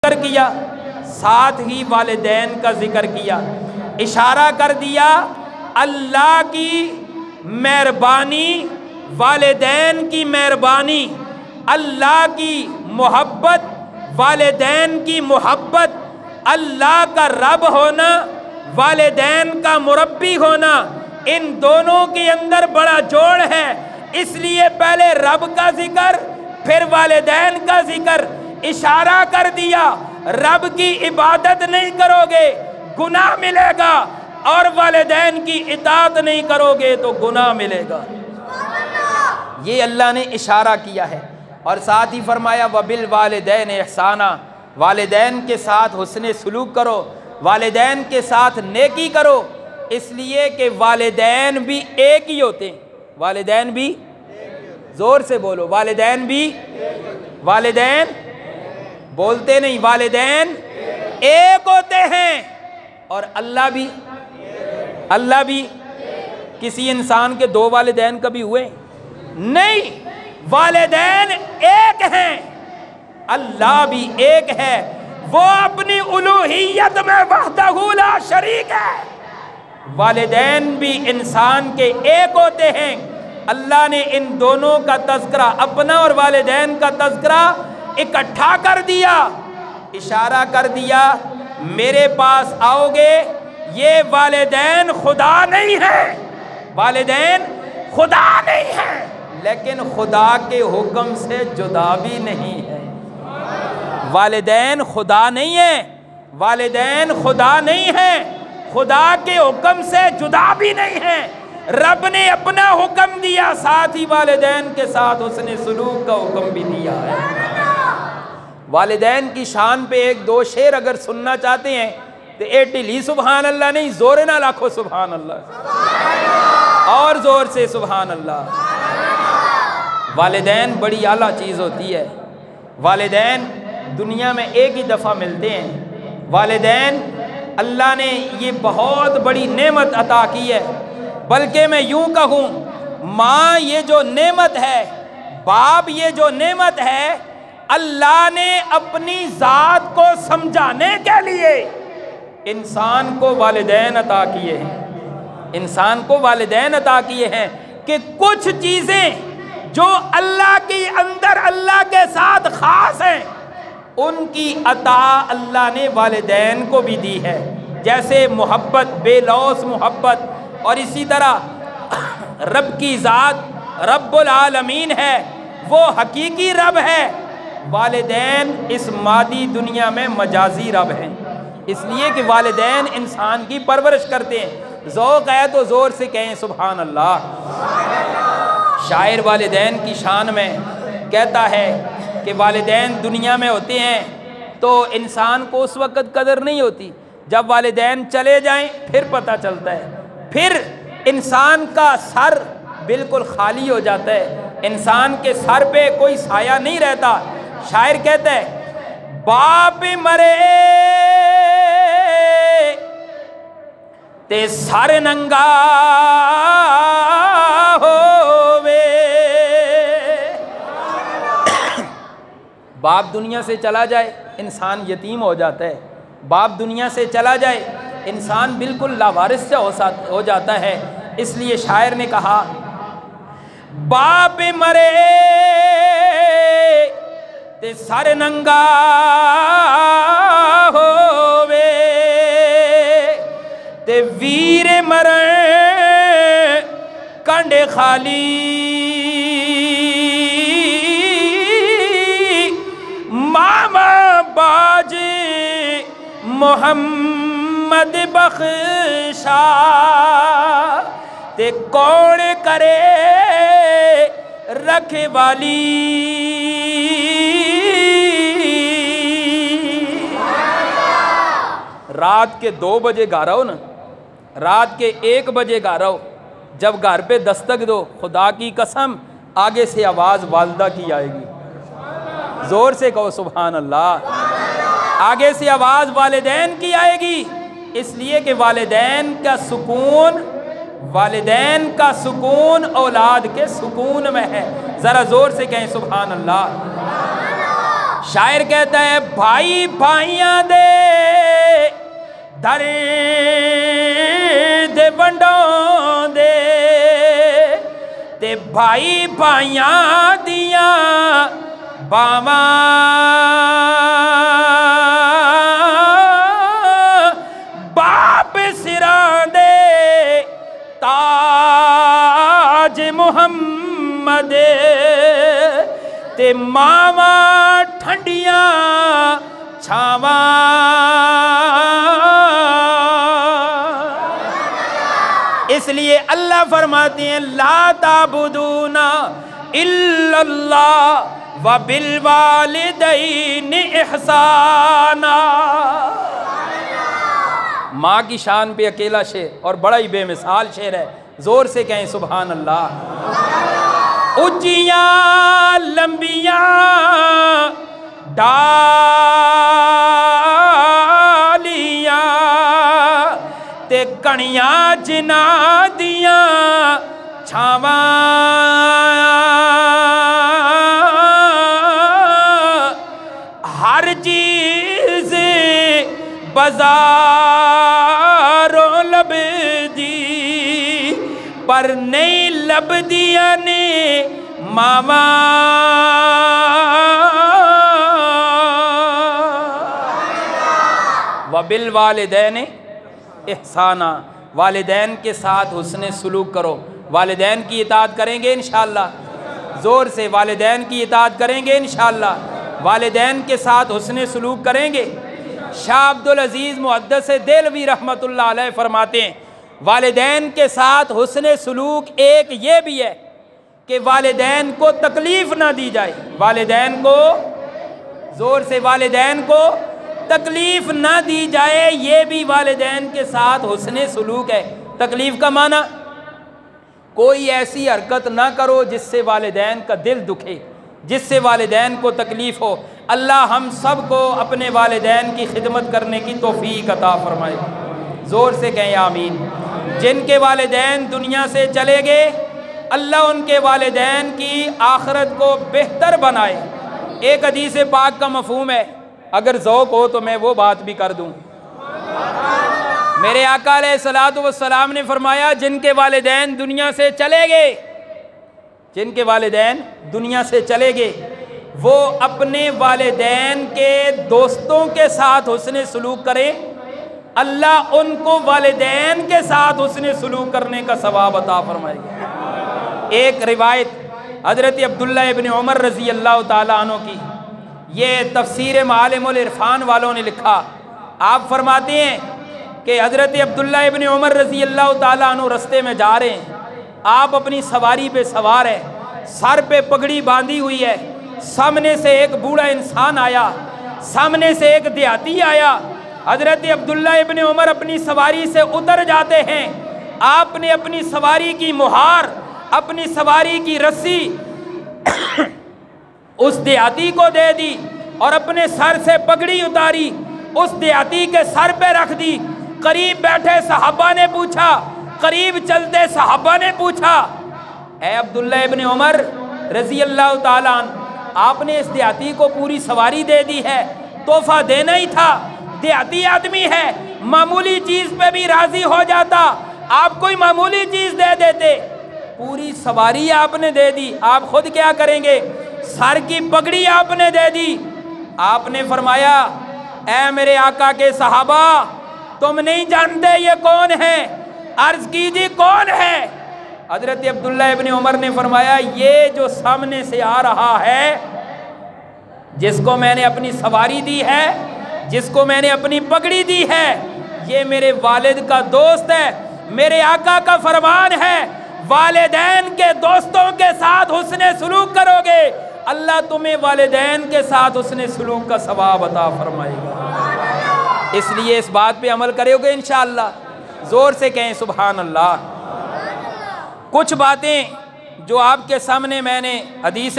जिक्र किया, साथ ही वालिदैन का जिक्र किया, इशारा कर दिया अल्लाह की मेहरबानी, वालिदैन की मेहरबानी, अल्लाह की मोहब्बत, वालिदैन की मोहब्बत, अल्लाह का रब होना, वालिदैन का मुरब्बी होना, इन दोनों के अंदर बड़ा जोड़ है। इसलिए पहले रब का जिक्र, फिर वालिदैन का जिक्र। इशारा कर दिया रब की इबादत नहीं करोगे गुनाह मिलेगा, और वालिदैन की इताअत नहीं करोगे तो गुनाह मिलेगा। ये अल्लाह ने इशारा किया है। और साथ ही फरमाया वबिल वालिदैन इहसाना, वालिदैन के साथ हुस्ने सुलूक करो, वालिदैन के साथ नेकी करो। इसलिए कि वालिदैन भी एक ही होते हैं। वालिदैन भी, जोर से बोलो, वालिदैन भी, वालिदैन बोलते नहीं, वालिदैन एक होते हैं। और अल्लाह भी, अल्लाह भी। किसी इंसान के दो वालिदैन कभी हुए नहीं, वालिदैन एक हैं, अल्लाह भी एक है। वो अपनी उलूहियत में वहदहू ला शरीक है। वालिदैन भी इंसान के एक होते हैं। अल्लाह ने इन दोनों का तज़किरा, अपना और वालिदैन का तज़किरा इकट्ठा कर दिया, इशारा कर दिया मेरे पास आओगे। ये वालिदैन खुदा नहीं है, वालिदैन खुदा नहीं है, लेकिन खुदा के हुक्म से जुदा भी नहीं है। वालिदैन खुदा नहीं है, वालिदैन खुदा नहीं है, खुदा के हुक्म से जुदा भी नहीं है। रब ने अपना हुक्म दिया, साथ ही वालिदैन के साथ उसने सुलूक का हुक्म भी दिया है। वालिदैन की शान पे एक दो शेर अगर सुनना चाहते हैं तो ए टिली सुबहान अल्लाह नहीं, जोरे ना लाखो सुबहान अल्लाह, और जोर से सुबहान अल्लाह। वालिदैन बड़ी आला चीज़ होती है। वालिदैन दुनिया में एक ही दफ़ा मिलते हैं। वालिदैन अल्लाह ने ये बहुत बड़ी नेमत अता की है। बल्कि मैं यूं कहूँ, माँ ये जो नेमत है, बाप ये जो नेमत है, अल्लाह ने अपनी ज़ात को समझाने के लिए इंसान को वालिदैन अता किए हैं। इंसान को वालिदैन अता किए हैं कि कुछ चीज़ें जो अल्लाह के अंदर अल्लाह के साथ ख़ास हैं, उनकी अता अल्लाह ने वालिदैन को भी दी है। जैसे मोहब्बत, बेलौस मोहब्बत। और इसी तरह रब की ज़ात रब्बुल आलमीन है, वो हकीकी रब है। वालिदैन इस मादी दुनिया में मजाजी रब हैं। इसलिए कि वालिदैन इंसान की परवरिश करते हैं। ज़ौक़ है तो ज़ोर से कहें सुभान अल्लाह। शायर वालिदैन की शान में कहता है कि वालिदैन दुनिया में होते हैं तो इंसान को उस वक़्त कदर नहीं होती, जब वालिदैन चले जाएं फिर पता चलता है। फिर इंसान का सर बिल्कुल खाली हो जाता है, इंसान के सर पे कोई साया नहीं रहता। शायर कहता है बाप मरे ते सर नंगा होवे। बाप दुनिया से चला जाए इंसान यतीम हो जाता है। बाप दुनिया से चला जाए इंसान बिल्कुल लावारिस सा हो जाता है। इसलिए शायर ने कहा बाप मरे ते सर नंगा होवे, ते वीर मरे कंडे खाली। मामा बाजे मोहम्मद बख्शा, ते कौन करे रखवाली। रात के 2 बजे गा रहा हो ना, रात के 1 बजे गा रहा हो, जब घर पे दस्तक दो, खुदा की कसम आगे से आवाज़ वालदा की आएगी। ज़ोर से कहो सुभान अल्लाह। आगे से आवाज़ वालिदैन की आएगी। इसलिए कि वालिदैन का सुकून, वालिदैन का सुकून औलाद के सुकून में है। ज़रा ज़ोर से कहें सुभान अल्लाह। शायर कहता है भाई भाइयां दे दर्द वंडों दे ते भाई भाइयां दियां बावां बाप सिरां दे ताज मुहम्मद ते मावा ठंडियां छावां। इसलिए अल्लाह फरमाते हैं ला ताबुदूना इल्लल्लाह व बिल वालिदैनि इहसाना। माँ की शान पे अकेला शेर और बड़ा ही बेमिसाल शेर है, जोर से कहें सुभान अल्लाह। ऊंचियां लंबियां डालियां ते कणियां जिन्हां दियां छावां। हर चीज बाजारों लभदी पर नहीं लभदियां ने मावा। वबिल वालिदैन इहसाना, वालिदैन के साथ हुस्ने सुलूक करो। वालिदैन की इताअत करेंगे इंशाअल्लाह, ज़ोर से वालिदैन की इताअत करेंगे इंशाअल्लाह, वालिदैन के साथ हुस्ने सुलूक करेंगे। शाह अब्दुल अजीज़ मुहद्दिस देलवी रहमतुल्लाह अलैह फरमाते हैं वालिदैन के साथ हुस्ने सुलूक एक ये भी है कि वालिदैन को तकलीफ़ ना दी जाए। वालिदैन को, ज़ोर से, वालिदैन को तकलीफ़ ना दी जाए, ये भी वालिदैन के साथ हुस्ने सुलूक है। तकलीफ़ का माना कोई ऐसी हरकत ना करो जिससे वालिदैन का दिल दुखे, जिससे वालिदैन को तकलीफ़ हो। अल्लाह हम सब को अपने वालिदैन की खिदमत करने की तौफ़ीक अता फ़रमाए, ज़ोर से कहें आमीन। जिनके वालिदैन दुनिया से चले गए, अल्लाह उनके वालिदैन की आखिरत को बेहतर बनाए। एक हदीस पाक का मफ़हूम है, अगर ज़ौक़ हो तो मैं वो बात भी कर दूँ। मेरे आका अलैहिस्सलातु वस्सलाम ने फरमाया जिनके वालिदैन दुनिया से चले गए, जिनके वालिदैन दुनिया से चले गए, वो अपने वालिदैन के दोस्तों के साथ हुस्ने सुलूक करें, अल्लाह उनको वालिदैन के साथ हुस्ने सुलूक करने का सवाब अता फरमाएगा। एक रिवायत हज़रत अब्दुल्ला इब्न उमर रज़ी अल्लाह ताला अन्हु की, ये तफसीर मालिमुल इरफान वालों ने लिखा। आप फरमाते हैं कि हज़रत अब्दुल्ला इब्न उमर रज़ी अल्लाह ताला अन्हु रस्ते में जा रहे हैं, आप अपनी सवारी पे सवार है, सर पे पगड़ी बांधी हुई है, सामने से एक बूढ़ा इंसान आया, सामने से एक देहाती आया। हज़रत अब्दुल्ला इब्न उमर अपनी सवारी से उतर जाते हैं, आपने अपनी सवारी की मुहार, अपनी सवारी की रस्सी उस देहाती को दे दी और अपने सर से पगड़ी उतारी, उस देहाती के सर पे रख दी। करीब बैठे सहाबा ने पूछा, करीब चलते सहाबा ने पूछा, ऐ अब्दुल्ला इब्न उमर रज़ी अल्लाह ताला अन्हु, आपने इस देहाती को पूरी सवारी दे दी है, तोहफा देना ही था, देहाती आदमी है, मामूली चीज़ पे भी राज़ी हो जाता, आप कोई मामूली चीज़ दे देते, पूरी सवारी आपने दे दी, आप खुद क्या करेंगे? सर की पगड़ी आपने दे दी। आपने फरमाया, ऐ मेरे आका के सहाबा, तुम नहीं जानते ये कौन है, अर्ज कीजिए कौन है? हज़रत अब्दुल्ला इब्न उमर ने फरमाया, ये जो सामने से आ रहा है, जिसको मैंने अपनी सवारी दी है, जिसको मैंने अपनी पगड़ी दी है, ये मेरे वालिद का दोस्त है। मेरे आका का फरमान है, वालिदैन के दोस्तों के साथ हुस्ने सुलूक करोगे, अल्लाह तुम्हें वालिदैन के साथ हुस्ने सुलूक का सवाब अता फरमाएगा। इसलिए इस बात पे अमल करोगे इंशाअल्लाह, ज़ोर से कहें सुभान अल्लाह। कुछ बातें जो आपके सामने मैंने हदीस